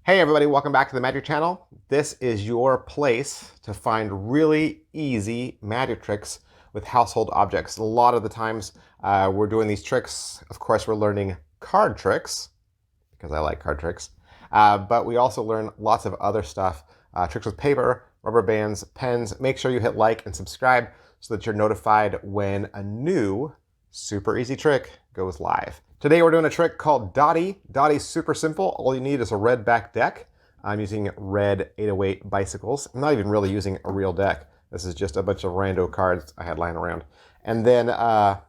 Hey everybody, welcome back to the Magic Channel. This is your place to find really easy magic tricks with household objects. A lot of the times we're doing these tricks, of course we're learning card tricks, because I like card tricks, but we also learn lots of other stuff, tricks with paper, rubber bands, pens. Make sure you hit like and subscribe so that you're notified when a new super easy trick goes live. Today we're doing a trick called Dottie. Dottie's super simple. All you need is a red back deck. I'm using red 808 bicycles. I'm not even really using a real deck. This is just a bunch of rando cards I had lying around. And then a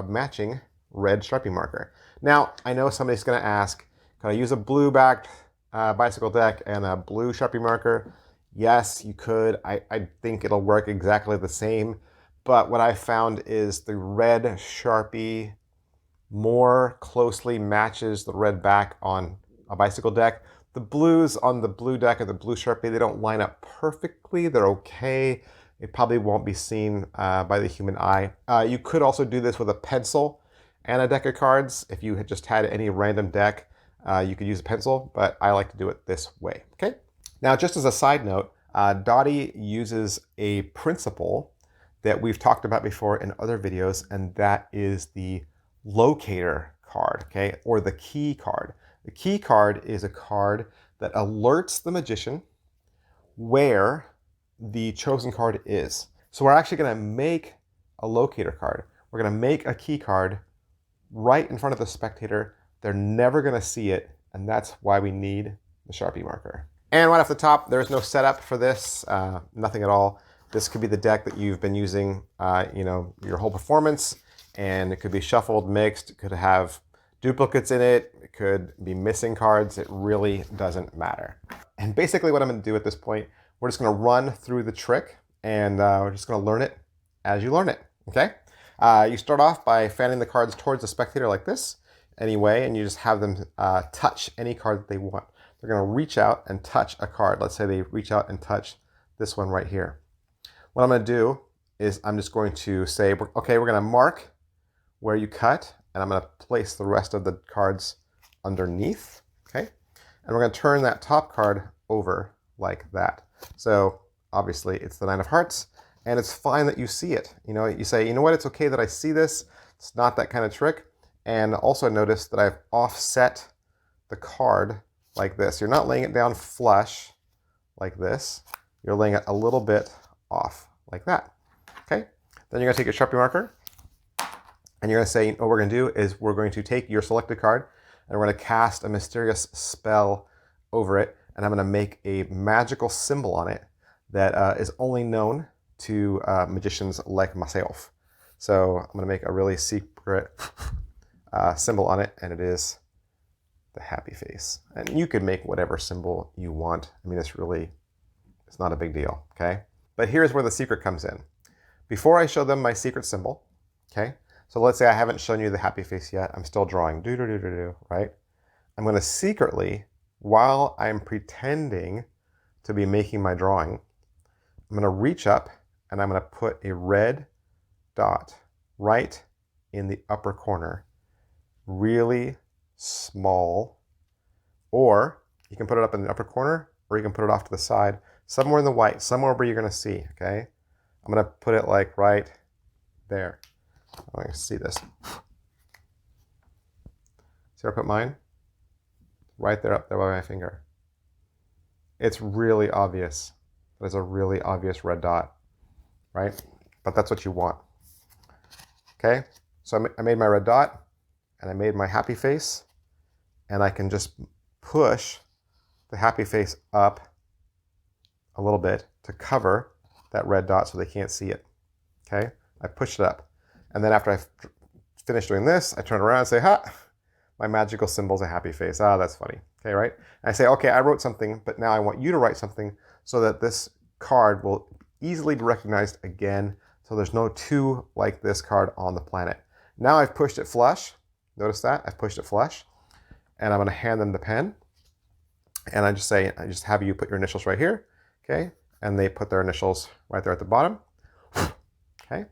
matching red Sharpie marker. Now, I know somebody's gonna ask, can I use a blue backed bicycle deck and a blue Sharpie marker? Yes, you could. I think it'll work exactly the same. But what I found is the red Sharpie more closely matches the red back on a bicycle deck. The blues on the blue deck and the blue Sharpie, they don't line up perfectly. They're okay. It probably won't be seen by the human eye. You could also do this with a pencil and a deck of cards. If you had just had any random deck, you could use a pencil, but I like to do it this way, okay? Now, just as a side note, Dottie uses a principle that we've talked about before in other videos, and that is the locator card, okay, or the key card. The key card is a card that alerts the magician where the chosen card is. So we're actually going to make a locator card. We're going to make a key card right in front of the spectator. They're never going to see it, and that's why we need the Sharpie marker. And right off the top, there's no setup for this, nothing at all. This could be the deck that you've been using, your whole performance. And it could be shuffled, mixed, it could have duplicates in it, it could be missing cards, it really doesn't matter. And basically what I'm gonna do at this point, we're just gonna run through the trick and we're just gonna learn it as you learn it, okay? You start off by fanning the cards towards the spectator like this, anyway, and you just have them touch any card that they want. They're gonna reach out and touch a card. Let's say they reach out and touch this one right here. What I'm gonna do is I'm just going to say, okay, we're gonna mark where you cut, and I'm going to place the rest of the cards underneath, okay? And we're going to turn that top card over like that. So obviously it's the 9 of hearts, and it's fine that you see it. You know, you say, you know what, it's okay that I see this. It's not that kind of trick. And also notice that I've offset the card like this. You're not laying it down flush like this. You're laying it a little bit off like that, okay? Then you're going to take your Sharpie marker, and you're going to say, what we're going to do is we're going to take your selected card and we're going to cast a mysterious spell over it. And I'm going to make a magical symbol on it that is only known to magicians like myself. So I'm going to make a really secret symbol on it, and it is the happy face. And you can make whatever symbol you want. I mean, it's not a big deal, okay? But here's where the secret comes in. Before I show them my secret symbol, okay? So let's say I haven't shown you the happy face yet. I'm still drawing, right? I'm going to secretly, while I'm pretending to be making my drawing, I'm going to reach up and I'm going to put a red dot right in the upper corner, really small, or you can put it up in the upper corner, or you can put it off to the side, somewhere in the white, somewhere where you're going to see, okay? I'm going to put it like right there. I can see this. See where I put mine? Right there, up there by my finger. It's really obvious. There's a really obvious red dot, right? But that's what you want. Okay, so I made my red dot, and I made my happy face, and I can just push the happy face up a little bit to cover that red dot so they can't see it. Okay, I pushed it up. And then after I've finished doing this, I turn around and say, ha, my magical symbol's a happy face. Ah, that's funny. Okay, right? And I say, okay, I wrote something, but now I want you to write something so that this card will easily be recognized again, so there's no two like this card on the planet. Now I've pushed it flush. Notice that? I've pushed it flush. And I'm going to hand them the pen. And I just have you put your initials right here. Okay? And they put their initials right there at the bottom. Okay?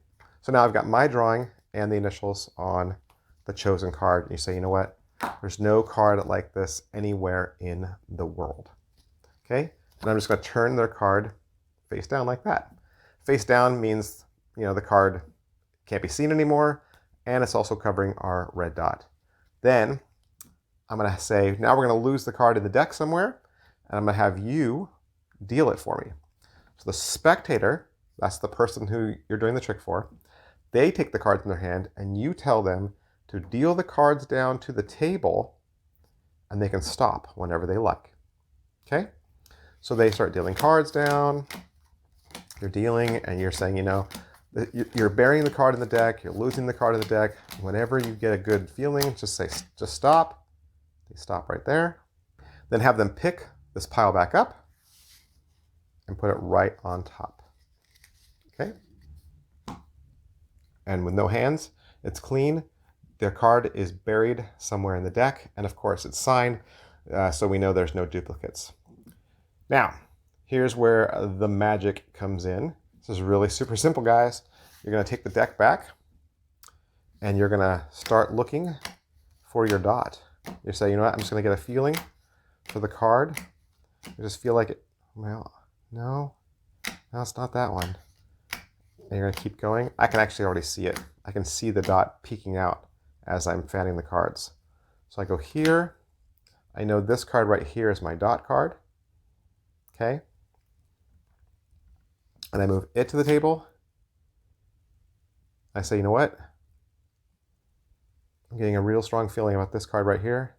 So now I've got my drawing and the initials on the chosen card. And you say, you know what? There's no card like this anywhere in the world. Okay, and I'm just going to turn their card face down like that. Face down means, the card can't be seen anymore, and it's also covering our red dot. Then I'm going to say, now we're going to lose the card in the deck somewhere, and I'm going to have you deal it for me. So the spectator, that's the person who you're doing the trick for, they take the cards in their hand, and you tell them to deal the cards down to the table, and they can stop whenever they like. Okay? So they start dealing cards down. You're dealing, and you're saying, you're burying the card in the deck, you're losing the card in the deck. Whenever you get a good feeling, just stop. They stop right there. Then have them pick this pile back up and put it right on top. Okay? And with no hands, it's clean. Their card is buried somewhere in the deck, and of course it's signed, so we know there's no duplicates. Now, here's where the magic comes in. This is really super simple, guys. You're going to take the deck back, and you're going to start looking for your dot. You say, you know what, I'm just going to get a feeling for the card. You just feel like it, well, no, it's not that one. And you're going to keep going. I can actually already see it. I can see the dot peeking out as I'm fanning the cards. So I go here. I know this card right here is my dot card. Okay? And I move it to the table. I say, you know what? I'm getting a real strong feeling about this card right here.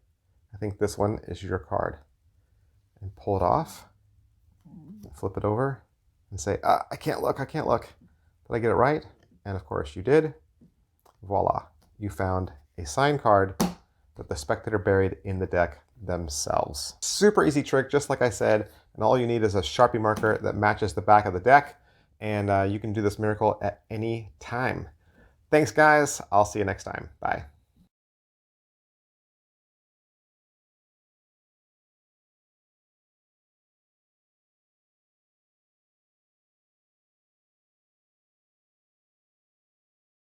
I think this one is your card. And pull it off. Flip it over. And say, I can't look. Did I get it right? And of course you did. Voila. You found a signed card that the spectator buried in the deck themselves. Super easy trick, just like I said. And all you need is a Sharpie marker that matches the back of the deck. And you can do this miracle at any time. Thanks, guys. I'll see you next time. Bye.